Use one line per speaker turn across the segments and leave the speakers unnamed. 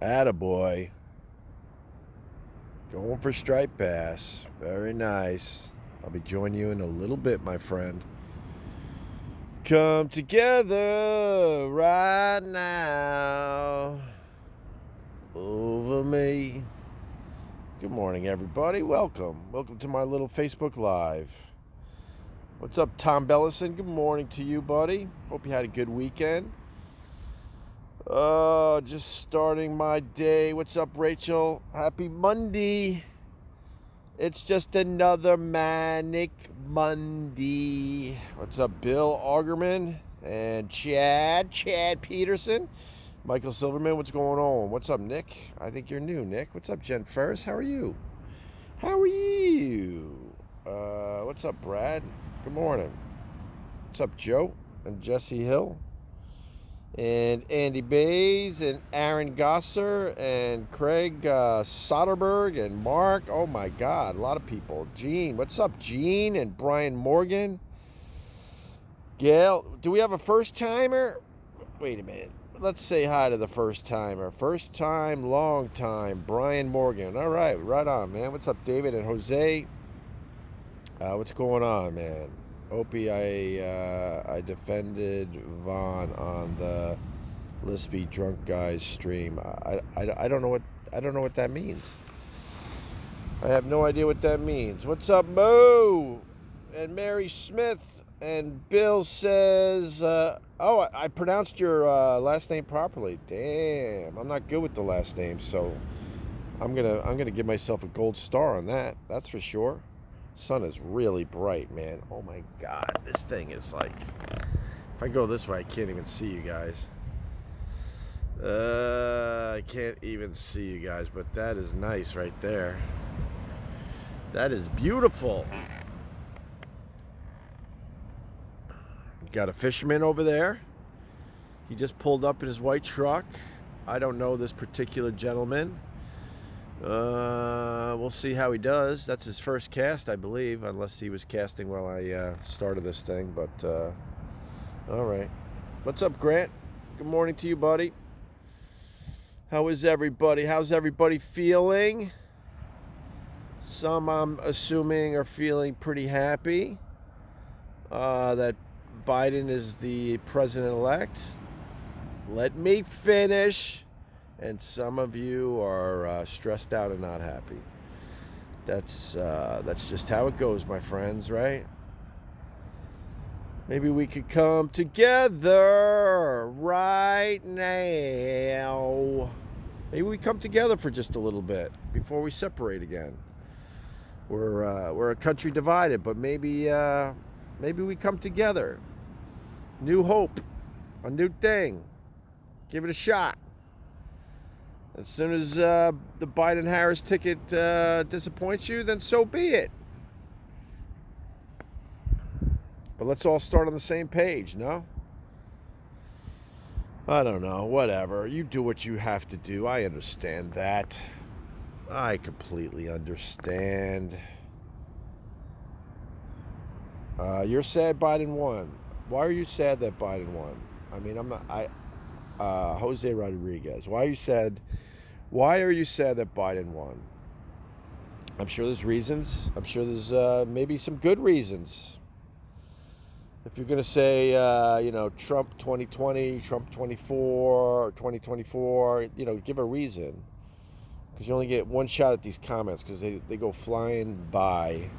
Attaboy. Going for Stripe Bass. Very nice. I'll be joining you in a little bit, my friend. Come together right now over me. Good morning, everybody. Welcome to my little Facebook Live. What's up, Tom Bellison? Good morning to you, buddy. Hope you had a good weekend. Just starting my day. What's up, Rachel? Happy Monday. It's just another manic Monday. What's up, Bill Augerman and Chad Peterson? Michael Silverman, what's going on? What's up, Nick? I think you're new, Nick. What's up, Jen Ferris? How are you? What's up, Brad? Good morning. What's up, Joe and Jesse Hill? And Andy Bays and Aaron Gosser and Craig Soderberg and Mark. Oh my God, a lot of people. Gene, what's up, Gene and Brian Morgan? Gail, do we have a first timer? Wait a minute. Let's say hi to the first timer. First time, long time, Brian Morgan. All right, right on, man. What's up, David and Jose? What's going on, man? Opie, I defended Vaughn on the Lispy drunk guys stream. I don't know what that means. I have no idea what that means. What's up, Mo and Mary Smith? And Bill says, I pronounced your last name properly. Damn, I'm not good with the last name, so I'm gonna give myself a gold star on that. That's for sure. Sun is really bright, man. Oh my God, this thing is like, if I go this way, I can't even see you guys. I can't even see you guys, but that is nice right there. That is beautiful. Got a fisherman over there. He just pulled up in his white truck. I don't know this particular gentleman. We'll see how he does. That's his first cast, I believe, unless he was casting while I started this thing. But all right. What's up, Grant? Good morning to you, buddy. How is everybody? How's everybody feeling? Some, I'm assuming, are feeling pretty happy that Biden is the president-elect. Let me finish. And some of you are stressed out and not happy. That's just how it goes, my friends, right? Maybe we could come together right now. Maybe we come together for just a little bit before we separate again. We're a country divided, but maybe we come together. New hope, a new thing. Give it a shot. As soon as the Biden-Harris ticket disappoints you, then so be it. But let's all start on the same page, no? I don't know, whatever. You do what you have to do. I understand that. I completely understand. You're sad Biden won. Why are you sad that Biden won? I mean, I'm not... Jose Rodriguez. Why are you sad that Biden won? I'm sure there's reasons. I'm sure there's maybe some good reasons. If you're going to say, Trump 2020, Trump 24, 2024, give a reason. Because you only get one shot at these comments because they go flying by.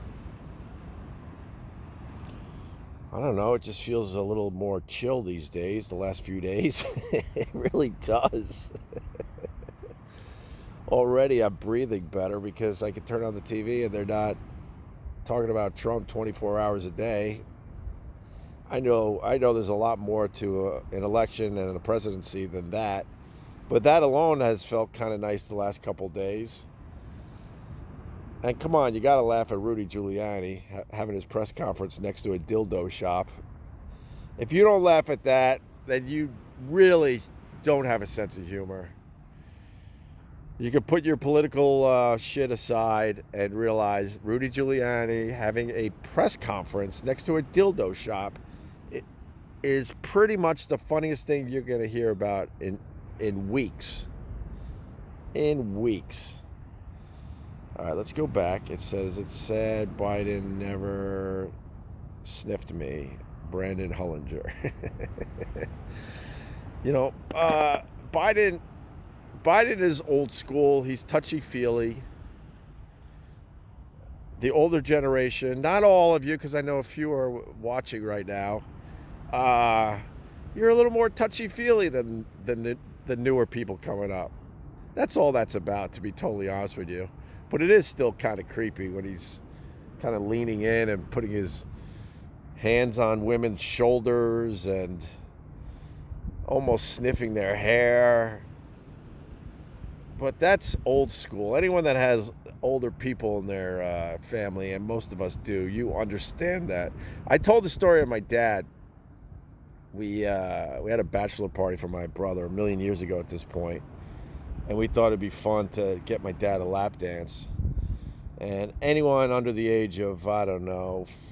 I don't know, it just feels a little more chill these days, the last few days. It really does. Already I'm breathing better because I can turn on the TV and they're not talking about Trump 24 hours a day. I know there's a lot more to an election and a presidency than that. But that alone has felt kind of nice the last couple days. And come on, you got to laugh at Rudy Giuliani having his press conference next to a dildo shop. If you don't laugh at that, then you really don't have a sense of humor. You can put your political shit aside and realize Rudy Giuliani having a press conference next to a dildo shop is pretty much the funniest thing you're going to hear about in weeks. in weeks. All right, let's go back. It said Biden never sniffed me. Brandon Hullinger. Biden is old school. He's touchy-feely. The older generation, not all of you, because I know a few are watching right now, you're a little more touchy-feely than the newer people coming up. That's all that's about, to be totally honest with you. But it is still kind of creepy when he's kind of leaning in and putting his hands on women's shoulders and almost sniffing their hair. But that's old school. Anyone that has older people in their family, and most of us do, you understand that. I told the story of my dad. We had a bachelor party for my brother a million years ago at this point, and we thought it'd be fun to get my dad a lap dance. And anyone under the age of,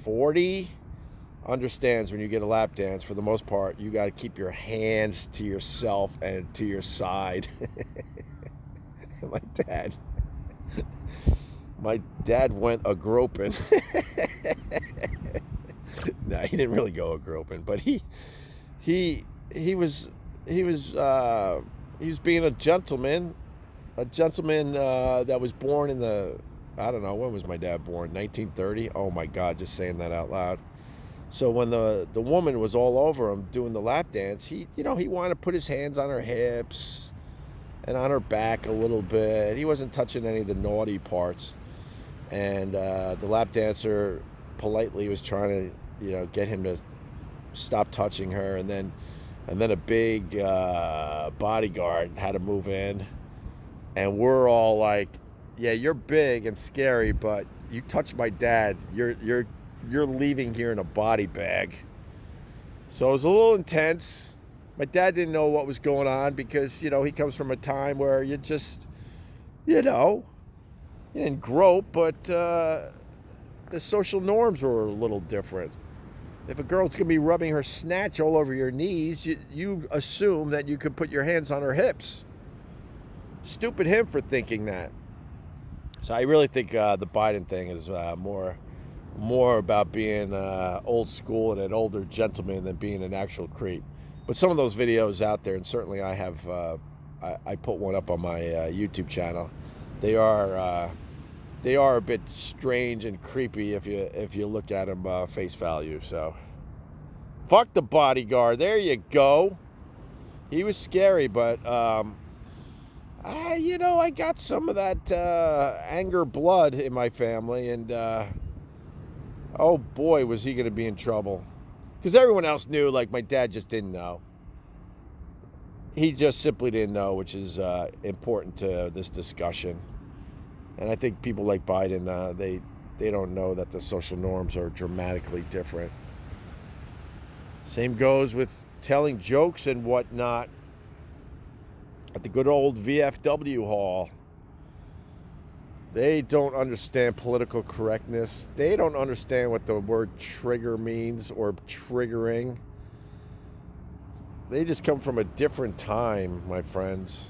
40 understands when you get a lap dance, for the most part, you got to keep your hands to yourself and to your side. My dad went a groping. No, he didn't really go a groping, but he was being a gentleman that was born in the, I don't know, when was my dad born? 1930? Oh my God, just saying that out loud. So when the woman was all over him doing the lap dance, he wanted to put his hands on her hips and on her back a little bit. He wasn't touching any of the naughty parts. And the lap dancer politely was trying to, get him to stop touching her. And then a big bodyguard had to move in. And we're all like, yeah, you're big and scary, but you touch my dad, you're leaving here in a body bag. So it was a little intense. My dad didn't know what was going on because, he comes from a time where you just, you didn't grope, but the social norms were a little different. If a girl's going to be rubbing her snatch all over your knees, you assume that you could put your hands on her hips. Stupid him for thinking that. So I really think the Biden thing is more about being old school and an older gentleman than being an actual creep. But some of those videos out there, and certainly I have, I put one up on my YouTube channel. They are a bit strange and creepy if you look at them face value. So, fuck the bodyguard. There you go. He was scary, but I got some of that anger blood in my family, and oh boy, was he going to be in trouble. Because everyone else knew, like my dad just didn't know. He just simply didn't know, which is important to this discussion. And I think people like Biden, they don't know that the social norms are dramatically different. Same goes with telling jokes and whatnot at the good old VFW hall. They don't understand political correctness. They don't understand what the word trigger means or triggering. They just come from a different time, my friends.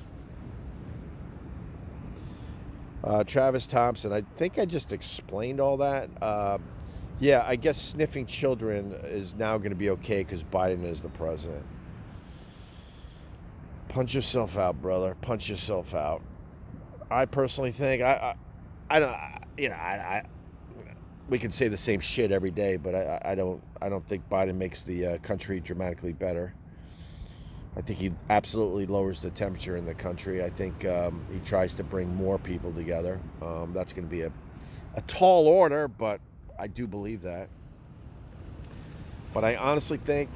Travis Thompson, I think I just explained all that. Yeah, I guess sniffing children is now going to be okay because Biden is the president. Punch yourself out, brother. Punch yourself out. I personally think I don't, we can say the same shit every day, but I don't think Biden makes the country dramatically better. I think he absolutely lowers the temperature in the country. I think he tries to bring more people together. That's going to be a tall order, but I do believe that. But I honestly think,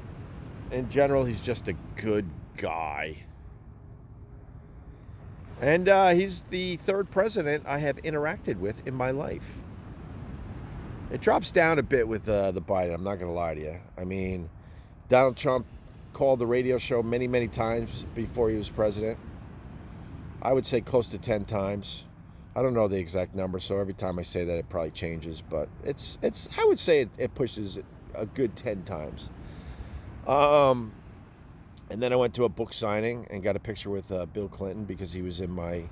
in general, he's just a good guy. And he's the third president I have interacted with in my life. It drops down a bit with the Biden, I'm not going to lie to you. I mean, Donald Trump called the radio show many, many times before he was president. I would say close to 10 times. I don't know the exact number, so every time I say that it probably changes. But it's I would say it pushes a good 10 times. And then I went to a book signing and got a picture with Bill Clinton because he was in my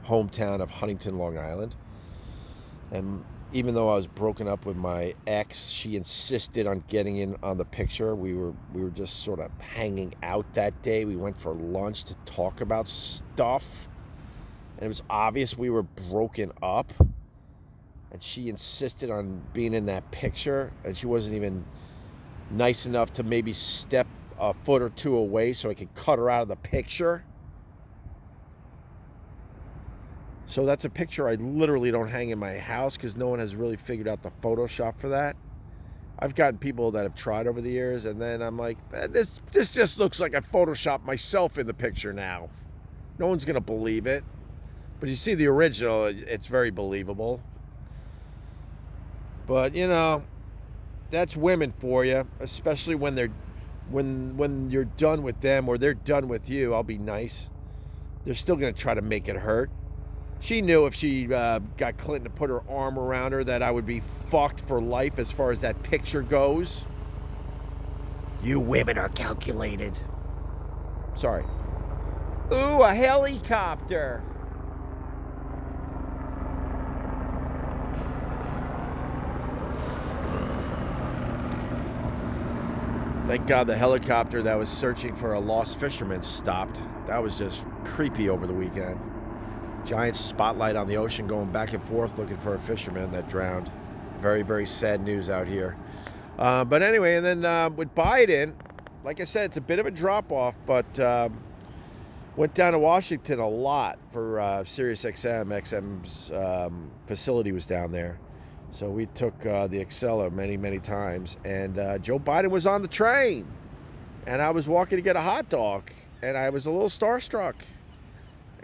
hometown of Huntington, Long Island. And even though I was broken up with my ex, she insisted on getting in on the picture. We were just sort of hanging out that day. We went for lunch to talk about stuff. And it was obvious we were broken up. And she insisted on being in that picture. And she wasn't even nice enough to maybe step a foot or two away so I could cut her out of the picture. So that's a picture I literally don't hang in my house because no one has really figured out the Photoshop for that. I've gotten people that have tried over the years, and then I'm like, this just looks like I photoshopped myself in the picture now. No one's going to believe it. But you see the original, it's very believable. But, you know, that's women for you, especially when you're done with them or they're done with you. I'll be nice. They're still going to try to make it hurt. She knew if she got Clinton to put her arm around her that I would be fucked for life as far as that picture goes. You women are calculated. Sorry. Ooh, a helicopter. Thank God the helicopter that was searching for a lost fisherman stopped. That was just creepy over the weekend. Giant spotlight on the ocean going back and forth looking for a fisherman that drowned. Very, very sad news out here. But anyway, and then with Biden, like I said, it's a bit of a drop-off, but went down to Washington a lot for Sirius XM's facility was down there. So we took the Acela many, many times, and Joe Biden was on the train, and I was walking to get a hot dog, and I was a little starstruck.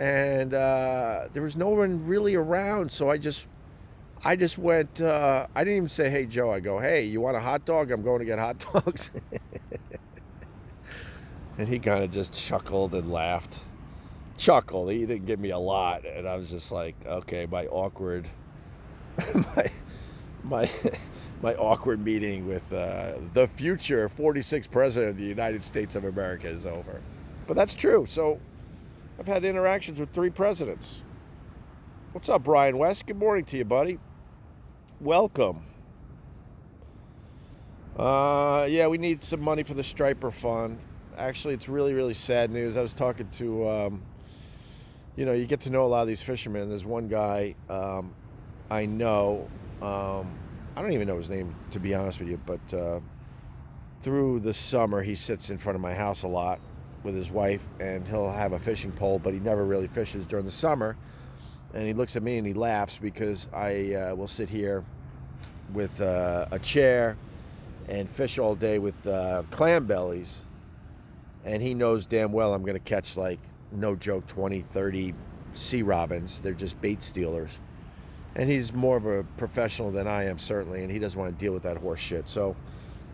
And there was no one really around, so I just went, I didn't even say, hey, Joe. I go, hey, you want a hot dog? I'm going to get hot dogs. And he kind of just chuckled and laughed. Chuckled. He didn't give me a lot. And I was just like, okay, my awkward, my awkward meeting with the future 46th president of the United States of America is over. But that's true. So I've had interactions with 3 presidents. What's up, Brian West? Good morning to you, buddy. Welcome. Yeah, we need some money for the Striper Fund. Actually, it's really, really sad news. I was talking to, you get to know a lot of these fishermen. There's one guy I know. I don't even know his name, to be honest with you, but through the summer, he sits in front of my house a lot with his wife, and he'll have a fishing pole, but he never really fishes during the summer. And he looks at me and he laughs because I will sit here with a chair and fish all day with clam bellies, and he knows damn well I'm going to catch, like, no joke, 20, 30 sea robins. They're just bait stealers. And he's more of a professional than I am, certainly, and he doesn't want to deal with that horse shit. So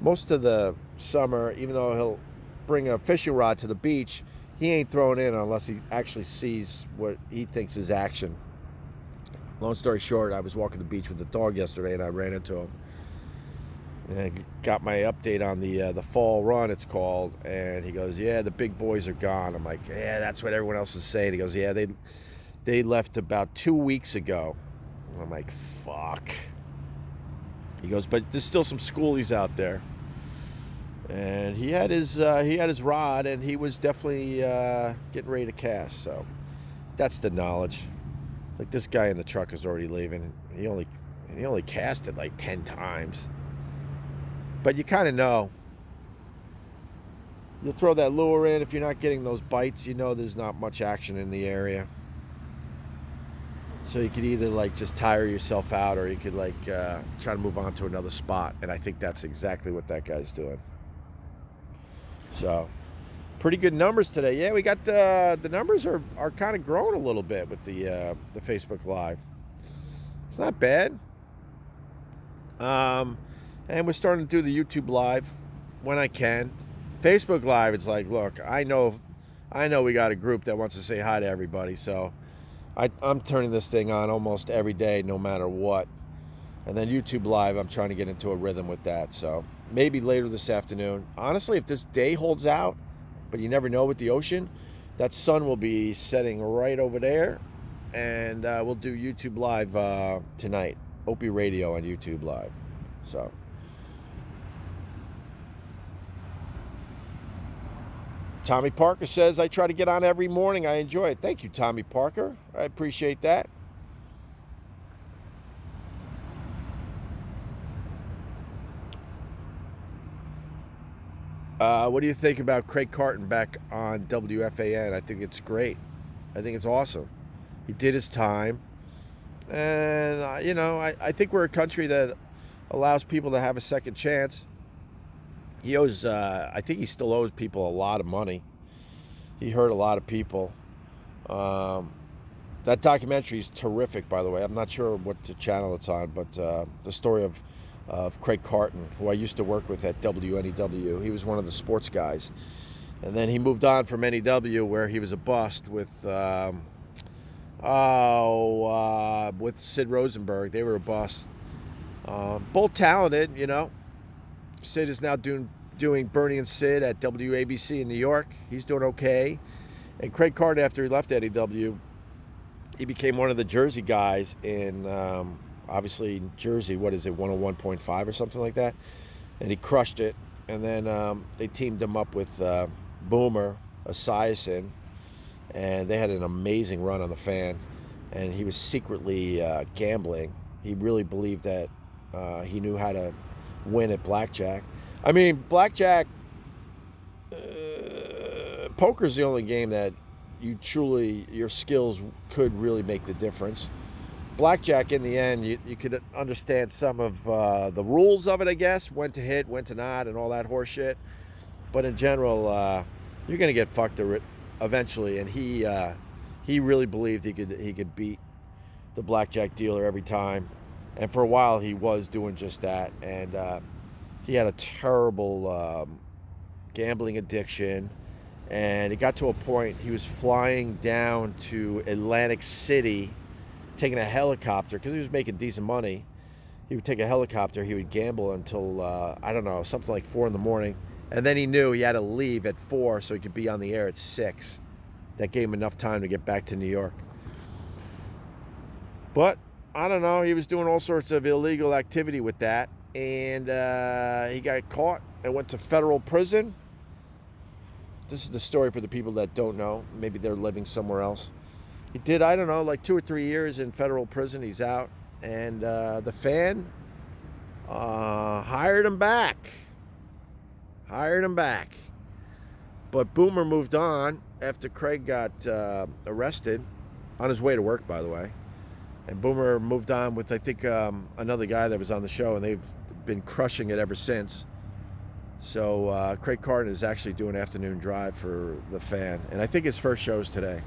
most of the summer, even though he'll bring a fishing rod to the beach, he ain't throwing in unless he actually sees what he thinks is action. Long story short, I was walking the beach with the dog yesterday, and I ran into him. And I got my update on the fall run, it's called, and he goes, yeah, the big boys are gone. I'm like, yeah, that's what everyone else is saying. He goes, yeah, they left about 2 weeks ago. And I'm like, fuck. He goes, but there's still some schoolies out there. And he had his rod, and he was definitely getting ready to cast. So that's the knowledge. Like, this guy in the truck is already leaving. He only casted like 10 times. But you kind of know. You'll throw that lure in. If you're not getting those bites, you know there's not much action in the area. So you could either, like, just tire yourself out, or you could, like, try to move on to another spot. And I think that's exactly what that guy's doing. So, pretty good numbers today. Yeah, we got the numbers are kind of growing a little bit with the Facebook Live. It's not bad. And we're starting to do the YouTube Live when I can. Facebook Live, it's like, look, I know we got a group that wants to say hi to everybody, so I'm turning this thing on almost every day, no matter what. And then YouTube Live, I'm trying to get into a rhythm with that, so maybe later this afternoon. Honestly, if this day holds out, but you never know with the ocean, that sun will be setting right over there, and we'll do YouTube Live tonight. Opie Radio on YouTube Live. So. Tommy Parker says, I try to get on every morning. I enjoy it. Thank you, Tommy Parker. I appreciate that. What do you think about Craig Carton back on WFAN? I think it's great. I think it's awesome. He did his time. And, I think we're a country that allows people to have a second chance. He owes, I think he still owes people a lot of money. He hurt a lot of people. That documentary is terrific, by the way. I'm not sure what the channel it's on, but the story of Craig Carton, who I used to work with at WNEW. He was one of the sports guys. And then he moved on from NEW, where he was a bust with Sid Rosenberg. They were a bust. Both talented, Sid is now doing Bernie and Sid at WABC in New York. He's doing okay. And Craig Carton, after he left NEW, he became one of the Jersey guys in, obviously, Jersey, 101.5 or something like that. And he crushed it. And then they teamed him up with Boomer Esiason. And they had an amazing run on the Fan. And he was secretly gambling. He really believed that he knew how to win at blackjack. I mean, blackjack, poker's the only game that your skills could really make the difference. Blackjack, in the end, you could understand some of the rules of it, I guess, when to hit, when to not, and all that horse shit. But in general, you're going to get fucked eventually, and he really believed he could beat the blackjack dealer every time. And for a while, he was doing just that. And he had a terrible gambling addiction. And it got to a point, he was flying down to Atlantic City, taking a helicopter, because he was making decent money. He would take a helicopter, he would gamble until, something like 4 in the morning. And then he knew he had to leave at 4 so he could be on the air at 6. That gave him enough time to get back to New York. But I don't know, he was doing all sorts of illegal activity with that, and he got caught and went to federal prison. This is the story for the people that don't know. Maybe they're living somewhere else. He did, like 2 or 3 years in federal prison. He's out, and the Fan hired him back. But Boomer moved on after Craig got arrested, on his way to work, by the way. And Boomer moved on with, I think, another guy that was on the show, and they've been crushing it ever since. So Craig Carton is actually doing afternoon drive for the Fan, and I think his first show's today.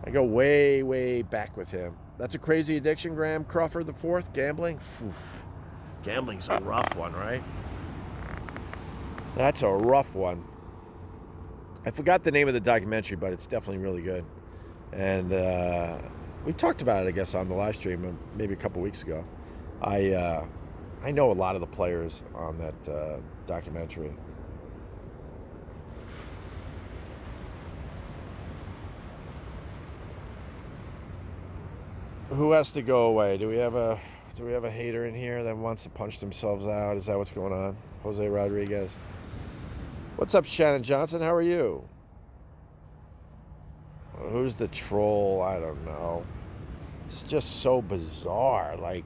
I go way, way back with him. That's a crazy addiction, Graham Crawford IV, gambling. Oof. Gambling's a rough one, right? That's a rough one. I forgot the name of the documentary, but it's definitely really good. And we talked about it, I guess, on the live stream maybe a couple weeks ago. I know a lot of the players on that documentary. Who has to go away? Do we have a hater in here that wants to punch themselves out? Is that what's going on? Jose Rodriguez. What's up, Shannon Johnson? How are you? Who's the troll? I don't know. It's just so bizarre. Like,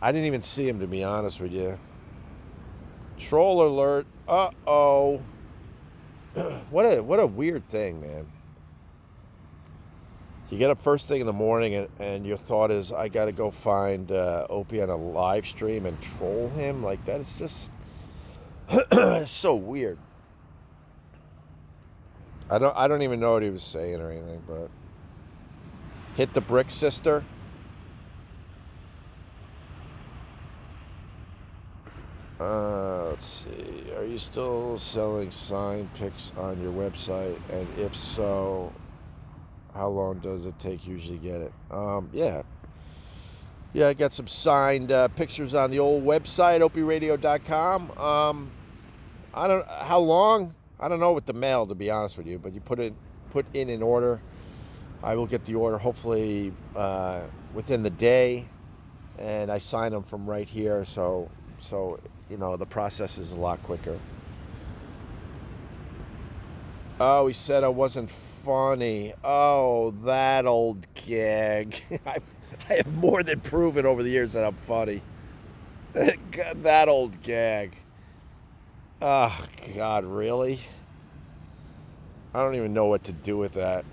I didn't even see him, to be honest with you. Troll alert. Uh-oh. What a weird thing, man. You get up first thing in the morning and your thought is, I got to go find Opie on a live stream and troll him. Like, that is just so weird. I don't even know what he was saying or anything, but hit the brick, sister. Let's see. Are you still selling signed pics on your website? And if so, how long does it take usually to get it? Yeah, I got some signed pictures on the old website, opieradio.com. How long? I don't know with the mail, to be honest with you, but you put in an order. I will get the order hopefully within the day, and I sign them from right here, so the process is a lot quicker. Oh, he said I wasn't funny. Oh, that old gag. I have more than proven over the years that I'm funny. That old gag. Oh, God, really? I don't even know what to do with that.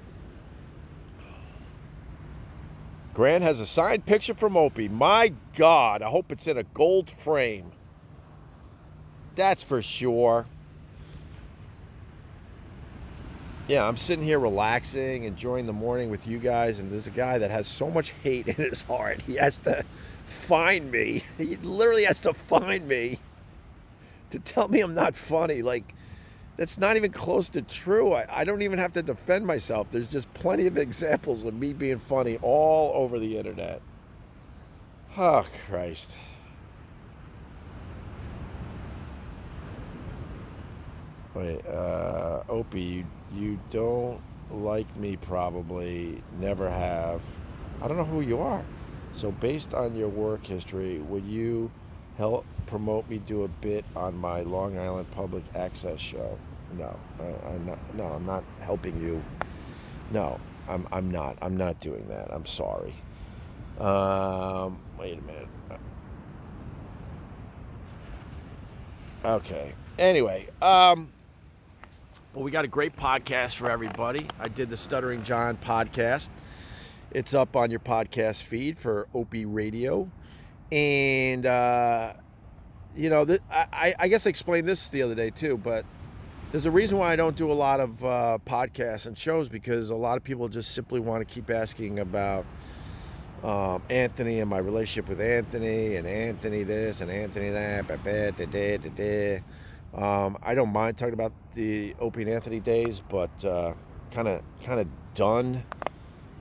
Grant has a signed picture from Opie. My God, I hope it's in a gold frame. That's for sure. Yeah, I'm sitting here relaxing, enjoying the morning with you guys, and there's a guy that has so much hate in his heart. He has to find me. He literally has to find me to tell me I'm not funny. Like, that's not even close to true. I don't even have to defend myself. There's just plenty of examples of me being funny all over the internet. Oh, Christ. Wait, Opie, you don't like me probably, never have. I don't know who you are. So based on your work history, would you help promote me do a bit on my Long Island public access show? No, I'm not. No, I'm not helping you. No, I'm not. I'm not doing that. I'm sorry. Wait a minute. Okay. Anyway, well, we got a great podcast for everybody. I did the Stuttering John podcast. It's up on your podcast feed for Opie Radio. And, I guess I explained this the other day too, but there's a reason why I don't do a lot of podcasts and shows, because a lot of people just simply want to keep asking about Anthony and my relationship with Anthony, and Anthony this and Anthony that. I don't mind talking about the Opie and Anthony days, but kind of done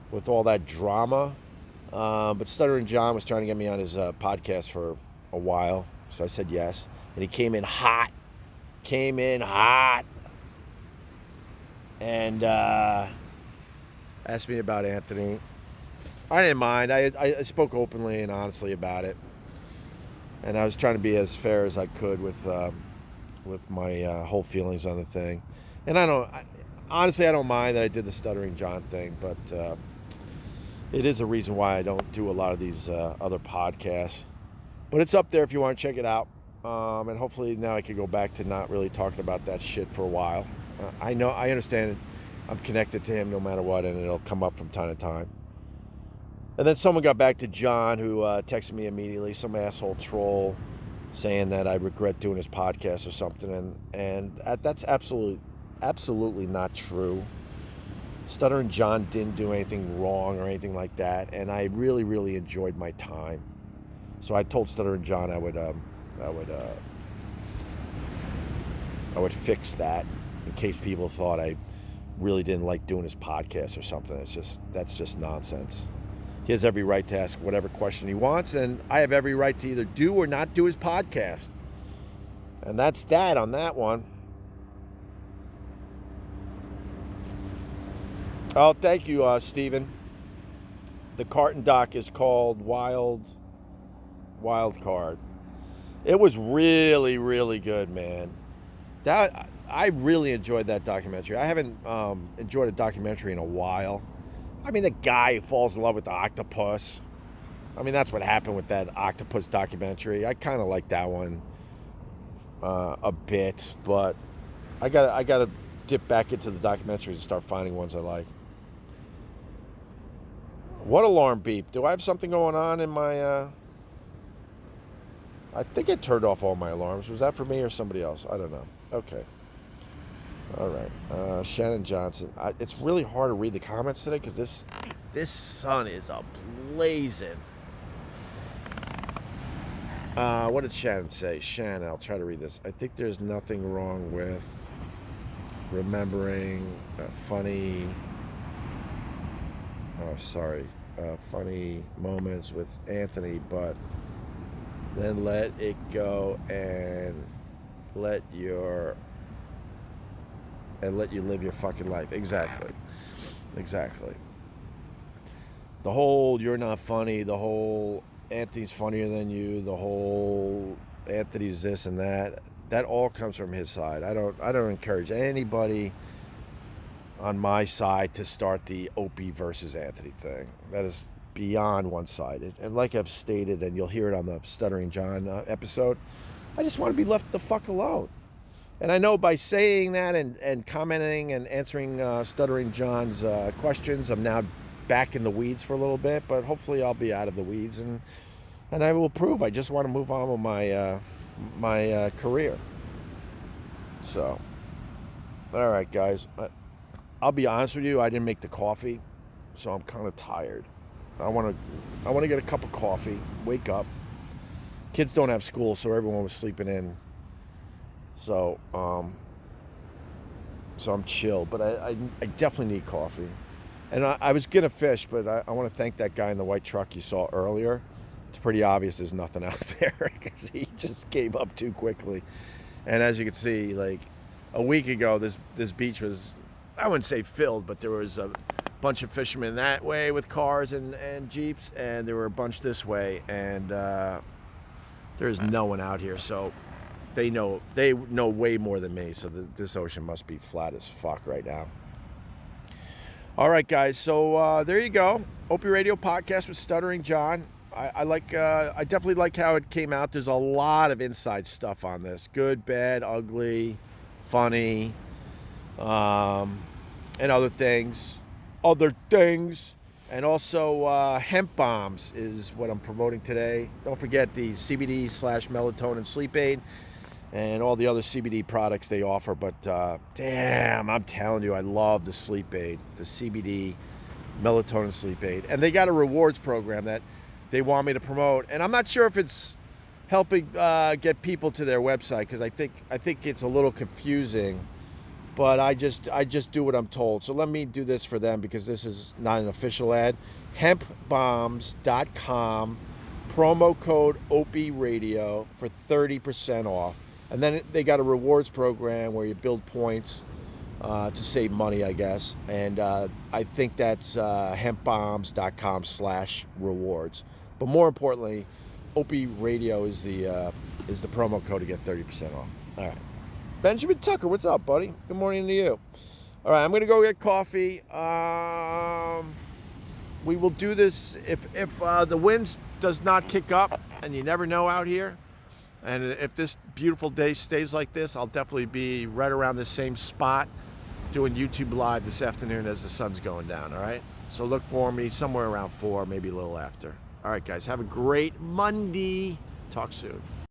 with all that drama. But Stuttering John was trying to get me on his podcast for a while, so I said yes, and he came in hot, and asked me about Anthony. I didn't mind. I spoke openly and honestly about it, and I was trying to be as fair as I could with my whole feelings on the thing. And honestly, I don't mind that I did the Stuttering John thing, but it is a reason why I don't do a lot of these other podcasts. But it's up there if you want to check it out. And hopefully now I can go back to not really talking about that shit for a while. I understand I'm connected to him no matter what, and it'll come up from time to time. And then someone got back to John, who texted me immediately, some asshole troll, saying that I regret doing his podcast or something, and that's absolutely not true. Stuttering John didn't do anything wrong or anything like that, and I really, really enjoyed my time. So I told Stuttering John I would fix that in case people thought I really didn't like doing his podcast or something. That's just nonsense. He has every right to ask whatever question he wants, and I have every right to either do or not do his podcast. And that's that on that one. Oh, thank you, Stephen. The carton doc is called Wild Card. It was really, really good, man. I really enjoyed that documentary. I haven't enjoyed a documentary in a while. I mean, the guy who falls in love with the octopus. I mean, that's what happened with that octopus documentary. I kind of like that one a bit, but I gotta dip back into the documentaries and start finding ones I like. What alarm beep? Do I have something going on in my? I think I turned off all my alarms. Was that for me or somebody else? I don't know. Okay. All right, Shannon Johnson. It's really hard to read the comments today because this sun is ablazing. What did Shannon say? Shannon, I'll try to read this. I think there's nothing wrong with remembering funny moments with Anthony, but then let it go and let you live your fucking life. Exactly. The whole "you're not funny," the whole "Anthony's funnier than you," the whole "Anthony's this and that." That all comes from his side. I don't encourage anybody on my side to start the Opie versus Anthony thing. That is beyond one-sided. And like I've stated, and you'll hear it on the Stuttering John episode, I just want to be left the fuck alone. And I know by saying that and commenting and answering Stuttering John's questions, I'm now back in the weeds for a little bit, but hopefully I'll be out of the weeds, and I will prove I just want to move on with my career. So, all right, guys. I'll be honest with you. I didn't make the coffee, so I'm kind of tired. I want to get a cup of coffee, wake up. Kids don't have school, so everyone was sleeping in. So, so I'm chill, but I definitely need coffee. And I was gonna fish, but I want to thank that guy in the white truck you saw earlier. It's pretty obvious there's nothing out there because he just gave up too quickly. And as you can see, like a week ago, this beach was, I wouldn't say filled, but there was a bunch of fishermen that way with cars and jeeps, and there were a bunch this way, and there's no one out here. So they know way more than me. So this ocean must be flat as fuck right now. All right, guys. So there you go. Opie Radio podcast with Stuttering John. I definitely like how it came out. There's a lot of inside stuff on this. Good, bad, ugly, funny, and other things. And also hemp bombs is what I'm promoting today. Don't forget the CBD/melatonin sleep aid and all the other CBD products they offer. But damn, I'm telling you, I love the sleep aid, the CBD melatonin sleep aid. And they got a rewards program that they want me to promote. And I'm not sure if it's helping get people to their website, because I think it's a little confusing. But I just do what I'm told. So let me do this for them, because this is not an official ad. Hempbombs.com, promo code Opie Radio for 30% off. And then they got a rewards program where you build points to save money, I guess. And I think that's hempbombs.com/rewards. But more importantly, Opie Radio is the promo code to get 30% off. All right. Benjamin Tucker, what's up, buddy? Good morning to you. All right, I'm going to go get coffee. We will do this if the wind does not kick up, and you never know out here. And if this beautiful day stays like this, I'll definitely be right around the same spot doing YouTube Live this afternoon as the sun's going down, all right? So look for me somewhere around 4, maybe a little after. All right, guys, have a great Monday. Talk soon.